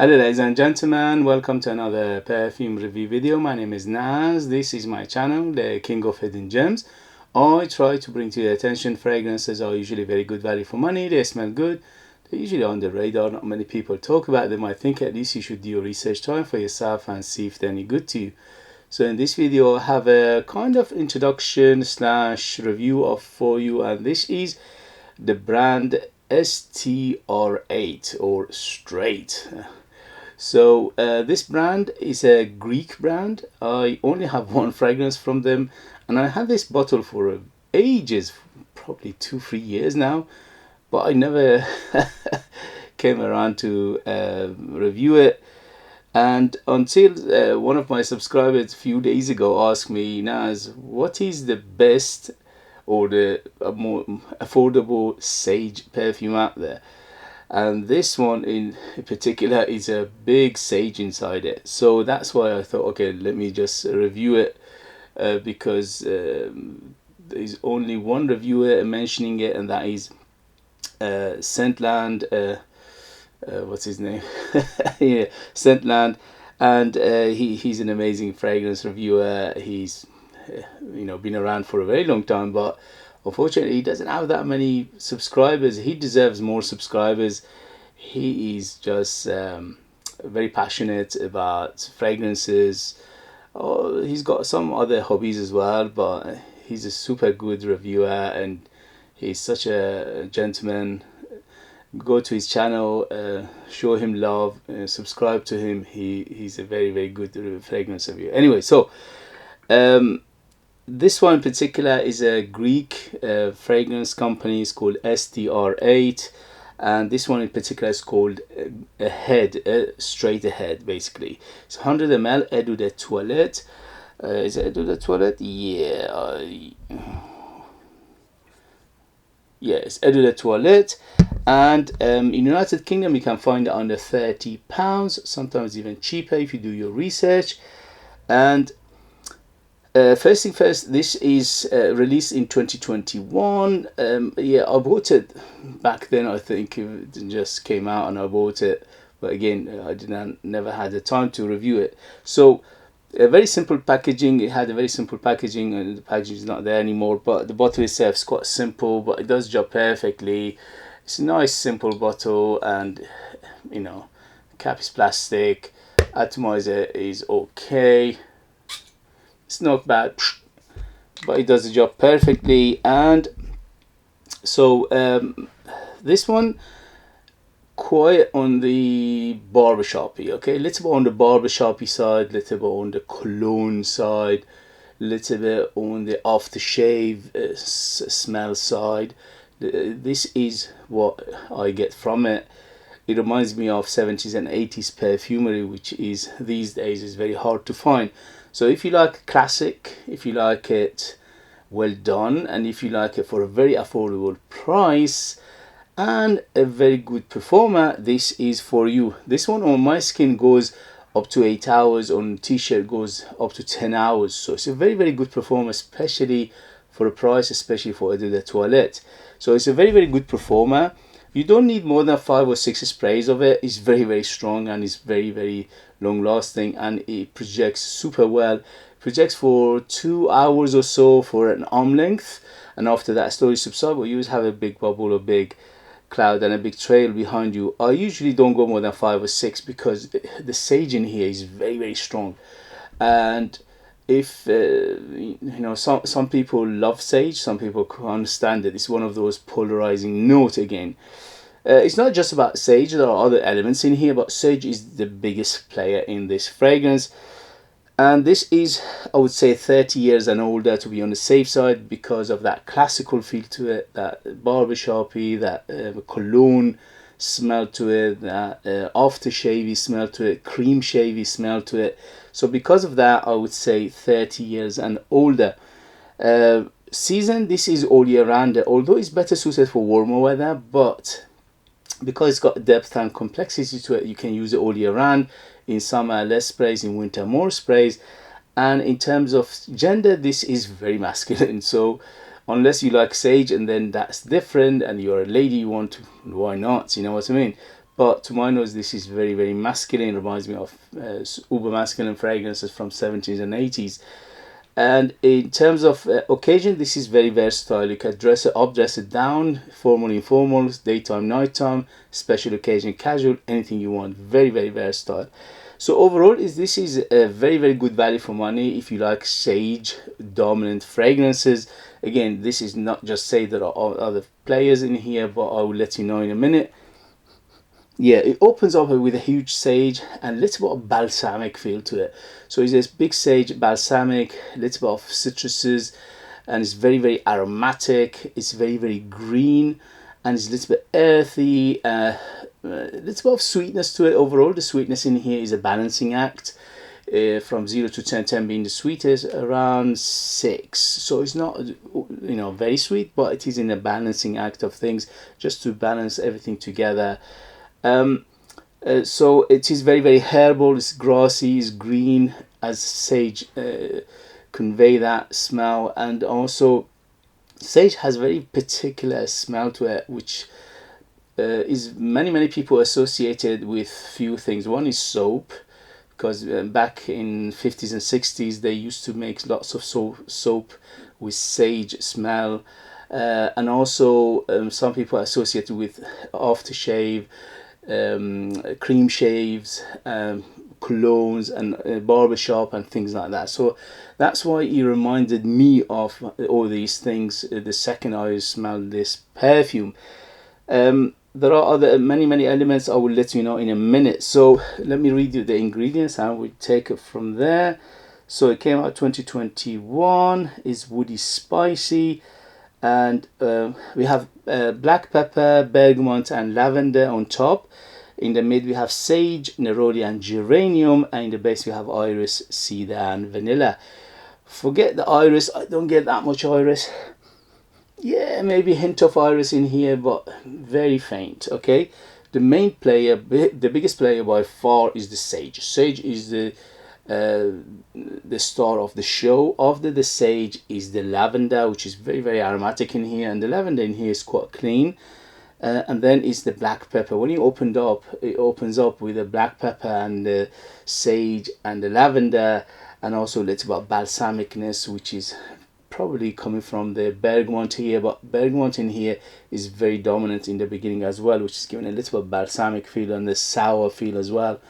Hello ladies and gentlemen, welcome to another perfume review video. My name is Naz. This is my channel, the King of Hidden Gems. I try to bring to your attention fragrances are usually very good value for money. They smell good. They're usually on the radar. Not many people talk about them. I think at least you should do your research time for yourself and see if they're any good to you. So in this video I have a kind of introduction slash review for you, and this is the brand STR8 or Straight. So this brand is a Greek brand. I only have one fragrance from them, and I had this bottle for ages, probably 2-3 years now, but I never came around to review it. And until one of my subscribers a few days ago asked me, Naz, what is the best or the more affordable sage perfume out there? And this one in particular is a big sage inside it, so that's why I thought, okay, let me just review it, because there's only one reviewer mentioning it, and that is Scentland. What's his name? Yeah, Scentland, and he's an amazing fragrance reviewer. He's been around for a very long time, but unfortunately he doesn't have that many subscribers. He deserves more subscribers. He is just very passionate about fragrances. Oh, he's got some other hobbies as well, but he's a super good reviewer and he's such a gentleman. Go to his channel, show him love, subscribe to him. He's a very good fragrance reviewer. Anyway, so this one in particular is a Greek fragrance company. It's called STR8, and this one in particular is called Ahead, Straight Ahead. Basically, it's 100 ml Eau de Toilette. Is it Eau de Toilette? Yeah, yes, Eau de Toilette. And in United Kingdom you can find it under £30, sometimes even cheaper if you do your research. And first thing first, this is released in 2021. Yeah, I bought it back then. I think it just came out and I bought it, but again I never had the time to review it. So a very simple packaging. It had a very simple packaging, and the packaging is not there anymore, but the bottle itself is quite simple, but it does job perfectly. It's a nice simple bottle, and cap is plastic, atomizer is okay. It's not bad, but it does the job perfectly. And so this one quite on the barbershoppy, okay, little bit on the barbershoppy side, little bit on the cologne side, little bit on the aftershave smell side. This is what I get from it. It reminds me of 70s and 80s perfumery, which is these days is very hard to find. So if you like classic, if you like it well done, and if you like it for a very affordable price and a very good performer, this is for you. This one on my skin goes up to 8 hours, on t-shirt goes up to 10 hours. So it's a very good performer, especially for a price, especially for Eau de Toilette. So it's a very good performer. You don't need more than 5 or 6 sprays of it. It's very strong, and it's very long lasting, and it projects super well. Projects for 2 hours or so for an arm length, and after that slowly subside. But you always have a big bubble, a big cloud and a big trail behind you. I usually don't go more than 5 or 6 because the sage in here is very strong. And if some people love sage, some people can't stand it. It's one of those polarizing notes again. It's not just about sage, there are other elements in here, but sage is the biggest player in this fragrance. And this is, I would say, 30 years and older, to be on the safe side, because of that classical feel to it, that barbershoppy, that cologne smell to it, that aftershavey smell to it, cream shavy smell to it. So because of that, I would say 30 years and older. Season, this is all year round, although it's better suited for warmer weather, but because it's got depth and complexity to it, you can use it all year round. In summer less sprays, in winter more sprays. And in terms of gender, this is very masculine. So unless you like sage, and then that's different, and you're a lady, you want to, why not, you know what I mean? but to my nose this is very, very masculine. Reminds me of uber masculine fragrances from 70s and 80s. And in terms of occasion, this is very versatile. You can dress it up, dress it down, formal, informal, daytime, nighttime, special occasion, casual, anything you want. Very, very versatile. So overall, this is a very, very good value for money if you like sage dominant fragrances. Again, this is not just sage, there are other players in here, but I will let you know in a minute. Yeah, it opens up with a huge sage and a little bit of balsamic feel to it. So it's this big sage, balsamic, a little bit of citruses, and it's very, very aromatic. It's very, very green, and it's a little bit earthy, a little bit of sweetness to it. Overall, the sweetness in here is a balancing act. From 0 to 10, 10 being the sweetest, around 6. So it's not, you know, very sweet, but it is in a balancing act of things, just to balance everything together. So it is very, very herbal. It's grassy, it's green, as sage convey that smell. And also sage has very particular smell to it, which is many people associated with few things. One is soap, because back in 50s and 60s they used to make lots of soap with sage smell. And also some people associate with aftershave, cream shaves, colognes, and barbershop and things like that. So that's why he reminded me of all these things the second I smelled this perfume. There are other many elements I will let you know in a minute. So let me read you the ingredients and we'll take it from there. So it came out 2021, is woody spicy, and we have black pepper, bergamot, and lavender on top. In the mid we have sage, neroli, and geranium, and in the base we have iris, cedar, and vanilla. Forget the iris, I don't get that much iris. Yeah, maybe a hint of iris in here, but very faint. Okay, the main player, the biggest player by far, is the sage. Sage is the star of the show. After the sage is the lavender, which is very aromatic in here, and the lavender in here is quite clean. And then is the black pepper. When you opened up, it opens up with the black pepper and the sage and the lavender, and also a little bit balsamicness, which is probably coming from the bergamot here, but bergamot in here is very dominant in the beginning as well, which is giving a little bit balsamic feel and the sour feel as well.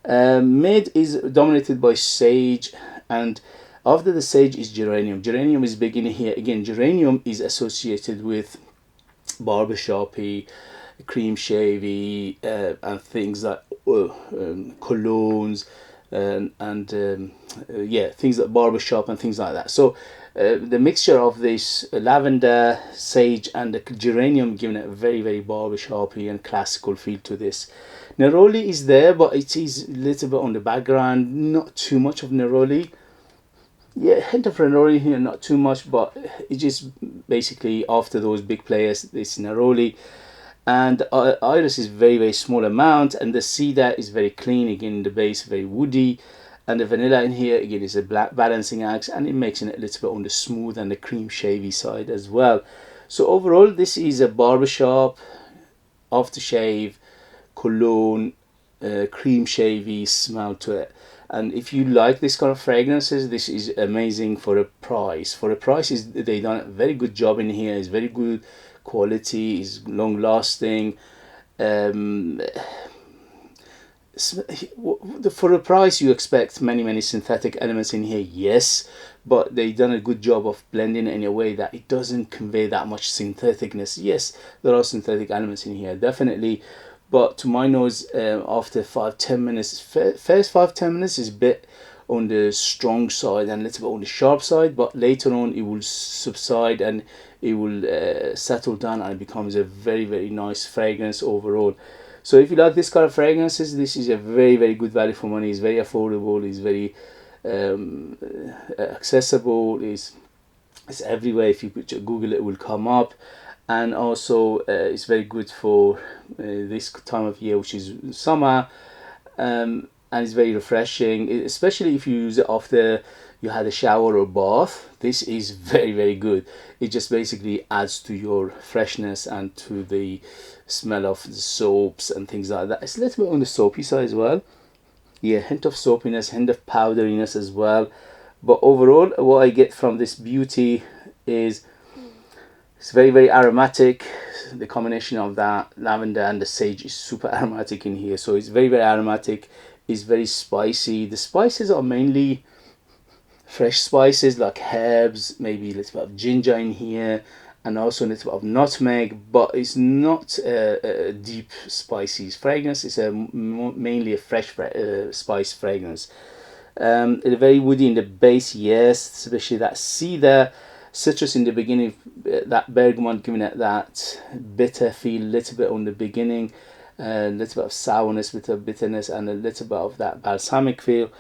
Mid is dominated by sage, and after the sage is geranium. Geranium is big in here. Again, geranium is associated with barbershop-y, cream shavy, and things like colognes, and yeah, things like barbershop and things like that. So the mixture of this lavender, sage, and the geranium giving it a very barbershop-y and classical feel to this. Neroli is there, but it is a little bit on the background, not too much of neroli. Yeah, hint of neroli here, not too much, but it's just basically after those big players, this neroli. And iris is very small amount, and the cedar is very clean, again the base very woody, and the vanilla in here again is a black balancing act, and it makes it a little bit on the smooth and the cream shavy side as well. So overall this is a barbershop, aftershave, cologne, cream shavy smell to it. And if you like this kind of fragrances, this is amazing for a price. For a price, they done a very good job in here. It's very good quality, is long lasting. For a price you expect many synthetic elements in here, yes, but they done a good job of blending it in a way that it doesn't convey that much syntheticness. Yes, there are synthetic elements in here, definitely, but to my nose, after 5-10 minutes, first 5-10 minutes is a bit on the strong side and a little bit on the sharp side, but later on it will subside and it will settle down, and it becomes a very nice fragrance overall. So if you like this kind of fragrances, this is a very good value for money. It's very affordable, it's very accessible, it's everywhere. If you Google it, it will come up. And also it's very good for this time of year, which is summer, and it's very refreshing, especially if you use it after you had a shower or bath, this is very good. It just basically adds to your freshness and to the smell of the soaps and things like that. It's a little bit on the soapy side as well. Yeah, hint of soapiness, hint of powderiness as well. But overall, what I get from this beauty is it's very aromatic. The combination of that lavender and the sage is super aromatic in here, so it's very aromatic. It's very spicy. The spices are mainly fresh spices like herbs, maybe a little bit of ginger in here, and also a little bit of nutmeg, but it's not a deep spicy fragrance. It's mainly a fresh spice fragrance. It's very woody in the base, yes, especially that cedar citrus in the beginning, that bergamot giving it that bitter feel, little bit on the beginning, a little bit of sourness, bit of bitterness, and a little bit of that balsamic feel.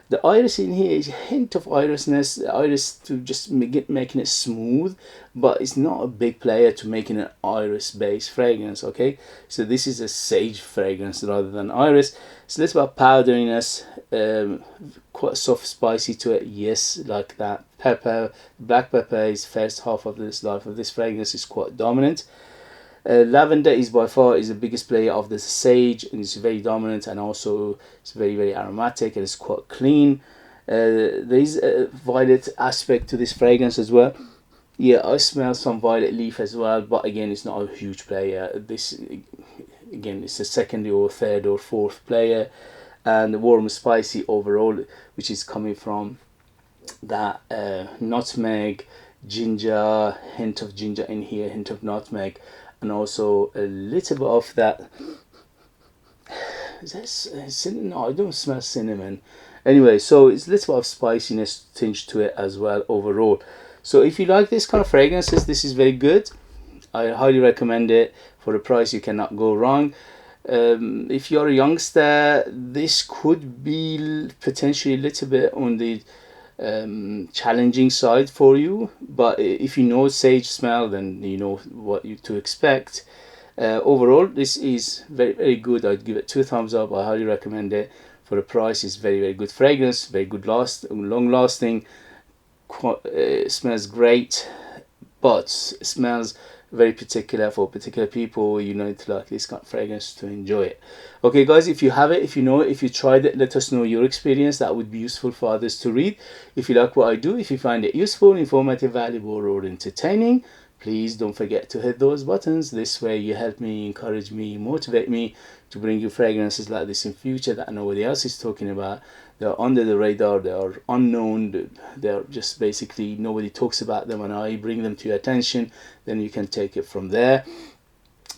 The iris in here is a hint of irisness, the iris to just making it smooth, but it's not a big player to making an iris based fragrance. Okay, so this is a sage fragrance rather than iris. It's a little bit of powderiness, quite soft spicy to it, yes, like that pepper. Black pepper is first half of this life of this fragrance is quite dominant. Lavender is by far is the biggest player of the sage, and it's very dominant, and also it's very aromatic, and it's quite clean. There is a violet aspect to this fragrance as well. Yeah, I smell some violet leaf as well, but again, it's not a huge player. This again, it's a second or third or fourth player, and warm spicy overall, which is coming from that nutmeg, ginger, hint of ginger in here, hint of nutmeg, and also a little bit of that. Is that cinnamon? No, I don't smell cinnamon. Anyway, so it's a little bit of spiciness tinge to it as well overall. So if you like this kind of fragrances, this is very good. I highly recommend it. For the price, you cannot go wrong. If you're a youngster, this could be potentially a little bit on the challenging side for you, but if you know sage smell, then you know what to expect. Overall, this is very good. I'd give it 2 thumbs up. I highly recommend it. For the price, it's very good fragrance, very good long lasting, smells great, but smells very particular for particular people. You know, to like this kind of fragrance to enjoy it. Okay guys, if you have it, if you know it, if you tried it, let us know your experience. That would be useful for others to read. If you like what I do, if you find it useful, informative, valuable, or entertaining, please don't forget to hit those buttons. This way you help me, encourage me, motivate me to bring you fragrances like this in future that nobody else is talking about. They're under the radar, they are unknown, they're just basically nobody talks about them, and I bring them to your attention. Then you can take it from there.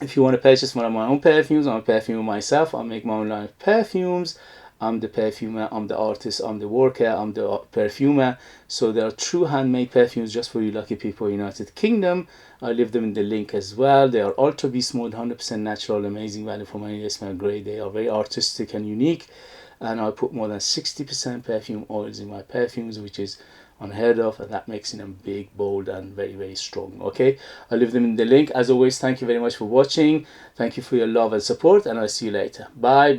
If you want to purchase one of my own perfumes, I'm a perfumer myself. I make my own line of perfumes. I'm the perfumer, I'm the artist, I'm the worker, I'm the perfumer. So there are true handmade perfumes just for you lucky people in the United Kingdom. I leave them in the link as well. They are ultra beast mode, 100% natural, amazing value for money. They smell great. They are very artistic and unique. And I put more than 60% perfume oils in my perfumes, which is unheard of, and that makes them big, bold, and very strong. Okay, I'll leave them in the link. As always, thank you very much for watching. Thank you for your love and support, and I'll see you later. Bye.